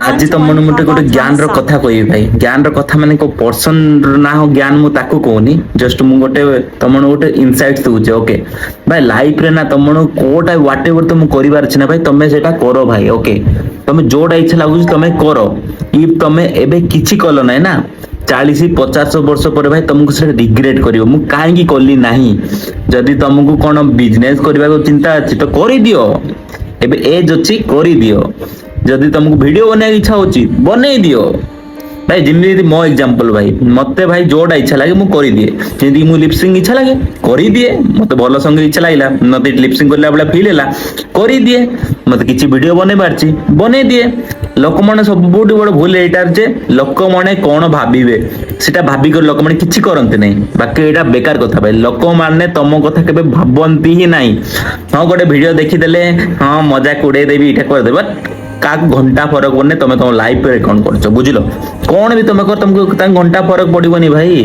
ଆଜି ତମ ଗୋଟେ ଗୋଟେ ଜ୍ଞାନର କଥା କହିବି ଭାଇ। ଜ୍ଞାନର କଥା ମାନେ କୋଉ ପର୍ସନ ନା ହଉ ଜ୍ଞାନ ମୁଁ ତାକୁ କହୁନି, ଜଷ୍ଟ ମୁଁ ଗୋଟେ ତମ ଗୋଟେ ଇନସାଇଟ୍ ଦଉଛି। ଓକେ ଭାଇ, ଲାଇଫରେ ନା ତମ କୋଉଟା ୱାଟ ଏଭର ତମକୁ କରିବାର ଅଛି ନା ଭାଇ, ତମେ ସେଇଟା କର ଭାଇ। ଓକେ, ତମେ ଯୋଉଟା ଇଚ୍ଛା ଲାଗୁଛି ତମେ କର। ଇଫ ତମେ ଏବେ କିଛି କଲ ନାହିଁ ନା, 40-50 ବର୍ଷ ପରେ ଭାଇ ତମକୁ ସେଟା ରିଗ୍ରେଟ କରିବ, ମୁଁ କାହିଁକି କଲି ନାହିଁ। ଯଦି ତମକୁ କଣ ବିଜନେସ କରିବାକୁ ଚିନ୍ତା ଅଛି ତ କରିଦିଅ, ଏବେ ଏଜ ଅଛି କରିଦିଅ। ଯଦି ତମକୁ ଭିଡିଓ ବନେଇବାକୁ ଇଚ୍ଛା ହଉଛି ବନେଇ ଦିଅ ଭାଇ। ଯେମିତି ମୋ ଏକ୍ସାମ୍ପଲ ଭାଇ, ମତେ ଭାଇ ଯୋଉଟା ଇଚ୍ଛା ଲାଗେ ମୁଁ କରିଦିଏ। ଯେମିତି ମୁଁ ଲିପସିଂ ଇଚ୍ଛା ଲାଗେ କରିଦିଏ, ମତେ ଭଲ ସଙ୍ଗ ଇଚ୍ଛା ଲାଗିଲା, ମତେ ଲିପସିଂ କଲା ଭଳିଆ ଫିଲ୍ ହେଲା କରିଦିଏ। ମତେ କିଛି ଭିଡିଓ ବନେଇବାର ଅଛି ବନେଇ ଦିଏ। ଲୋକମାନେ ସବୁଠୁ ବଡ ଭୁଲ ଏଇଟା ଯେ ଲୋକମାନେ କଣ ଭାବିବେ ସେଟା ଭାବିକରି ଲୋକମାନେ କିଛି କରନ୍ତି ନାହିଁ। ବାକି ଏଇଟା ବେକାର କଥା ଭାଇ, ଲୋକମାନେ ତମ କଥା କେବେ ଭାବନ୍ତି ହିଁ ନାହିଁ। ହଁ ଗୋଟେ ଭିଡିଓ ଦେଖିଦେଲେ ହଁ ମଜାକ ଉଡେଇ ଦେବି ଏଇଟା କରିଦେବେ, କାହାକୁ ଘଣ୍ଟା ଫରକ ପଡୁନି ତମେ ତମ ଲାଇଫରେ କଣ କରୁଛ, ବୁଝିଲ। କଣ ବି ତମେ କର ତମକୁ ତାଙ୍କ ଘଣ୍ଟା ଫରକ ପଡିବନି ଭାଇ।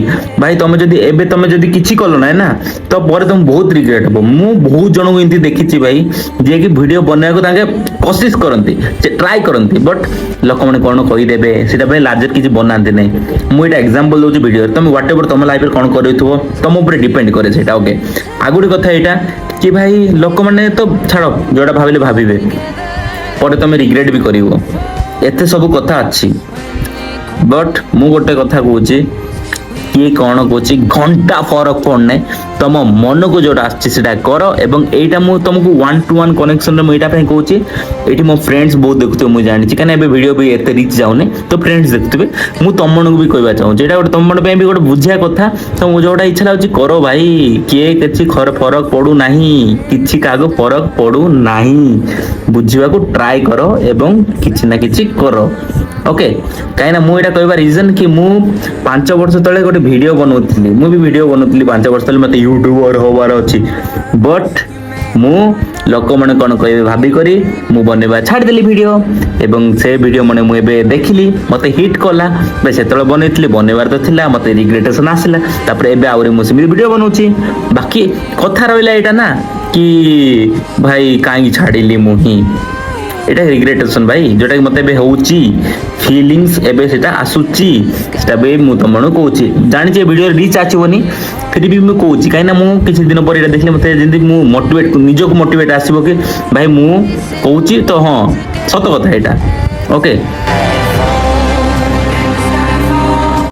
ଭାଇ ତମେ ଯଦି ଏବେ ତମେ ଯଦି କିଛି କଲ ନାହିଁ ନା, ତ ପରେ ତମକୁ ବହୁତ ରିଗ୍ରେଟ ହବ। ମୁଁ ବହୁତ ଜଣଙ୍କୁ ଏମିତି ଦେଖିଛି ଭାଇ, ଯିଏକି ଭିଡିଓ ବନେଇବାକୁ ତାଙ୍କେ କୋସିସ କରନ୍ତି, ଟ୍ରାଏ କରନ୍ତି, ବଟ୍ ଲୋକମାନେ କଣ କହିଦେବେ ସେଟା ପାଇଁ ଲାଜରେ କିଛି ବନାନ୍ତି ନାହିଁ। ମୁଁ ଏଇଟା ଏକ୍ସାମ୍ପଲ ଦଉଛି ଭିଡିଓରେ, ତମେ ୱାଟ ଏଭର ତମ ଲାଇଫରେ କଣ କରୁଥିବ ତମ ଉପରେ ଡିପେଣ୍ଡ କରେ ସେଇଟା। ଓକେ, ଆଉ ଗୋଟେ କଥା ଏଇଟା କି ଭାଇ ଲୋକମାନେ ତ ଛାଡ, ଯୋଉଟା ଭାବିଲେ ଭାବିବେ, ପରେ ତମେ ରିଗ୍ରେଟ ବି କରିବ। ଏତେ ସବୁ କଥା ଅଛି, ବଟ୍ ମୁଁ ଗୋଟେ କଥା କହୁଛି, କିଏ କଣ କହୁଛି ଘଣ୍ଟା ଫରକ ପଡୁନାହିଁ। ତମ ମନକୁ ଯୋଉଟା ଆସିଛି ସେଟା କର। ଏବଂ ଏଇଟା ମୁଁ ତମକୁ 1-to-1 କନେକ୍ସନରେ ମୁଁ ଏଇଟା ପାଇଁ କହୁଛି, ଏଇଠି ମୋ ଫ୍ରେଣ୍ଡସ୍ ବହୁତ ଦେଖୁଥିବେ ମୁଁ ଜାଣିଛି, କାହିଁକିନା ଏବେ ଭିଡିଓ ବି ଏତେ ରିଚ୍ ଯାଉନି, ତ ଫ୍ରେଣ୍ଡସ୍ ଦେଖୁଥିବେ। ମୁଁ ତମମାନଙ୍କୁ ବି କହିବା ଚାହୁଁଛି, ଏଇଟା ଗୋଟେ ତମ ପାଇଁ ବି ଗୋଟେ ବୁଝିବା କଥା। ତମକୁ ଯୋଉଟା ଇଚ୍ଛା ଲାଗୁଛି କର ଭାଇ, କିଏ କିଛି ଫରକ ପଡୁନାହିଁ, କିଛି କାହାକୁ ଫରକ ପଡୁନାହିଁ। ବୁଝିବାକୁ ଟ୍ରାଏ କର ଏବଂ କିଛି ନା କିଛି କର। ଓକେ, କାହିଁକିନା ମୁଁ ଏଇଟା କହିବା ରିଜନ କି ମୁଁ 5 ବର୍ଷ ତଳେ ଗୋଟେ ଭିଡିଓ ବନଉଥିଲି, ମୁଁ ବି ଭିଡିଓ ବନଉଥିଲି 5 ବର୍ଷ ତଳେ, ମତେ ୟୁଟ୍ୟୁବର ହବାର ଅଛି। ବଟ୍ ମୁଁ ଲୋକମାନେ କଣ କହିବେ ଭାବିକରି ମୁଁ ବନେଇବା ଛାଡ଼ିଦେଲି ଭିଡିଓ। ଏବଂ ସେ ଭିଡିଓ ମାନେ ମୁଁ ଏବେ ଦେଖିଲି ମତେ ହିଟ୍ କଲା, ସେତେବେଳେ ବନେଇଥିଲି ବନେଇବାର ତ ଥିଲା, ମତେ ରିଗ୍ରେଟେସନ ଆସିଲା, ତାପରେ ଏବେ ଆହୁରି ମୁଁ ସେମିତି ଭିଡିଓ ବନଉଛି। ବାକି କଥା ରହିଲା ଏଇଟା ନା କି ଭାଇ କାହିଁକି ଛାଡ଼ିଲି ମୁଁ ହିଁ, ଏଇଟା ରିଗ୍ରେଟେସନ ଭାଇ, ଯୋଉଟା କି ମତେ ଏବେ ହଉଛି, ଫିଲିଙ୍ଗସ୍ ଏବେ ସେଟା ଆସୁଛି, ସେଟା ବି ମୁଁ ତମମାନଙ୍କୁ କହୁଛି। ଜାଣିଛି ଭିଡିଓ ରିଚ୍ ଆସିବନି, ଫିର ବି ମୁଁ କହୁଛି, କାହିଁକିନା ମୁଁ କିଛି ଦିନ ପରେ ଏଇଟା ଦେଖିଲେ ମତେ ଯେମିତି ମୁଁ ମୋଟିଭେଟ, ନିଜକୁ ମୋଟିଭେଟ ଆସିବ କି ଭାଇ ମୁଁ କହୁଛି ତ ହଁ ସତ କଥା ଏଇଟା। ଓକେ।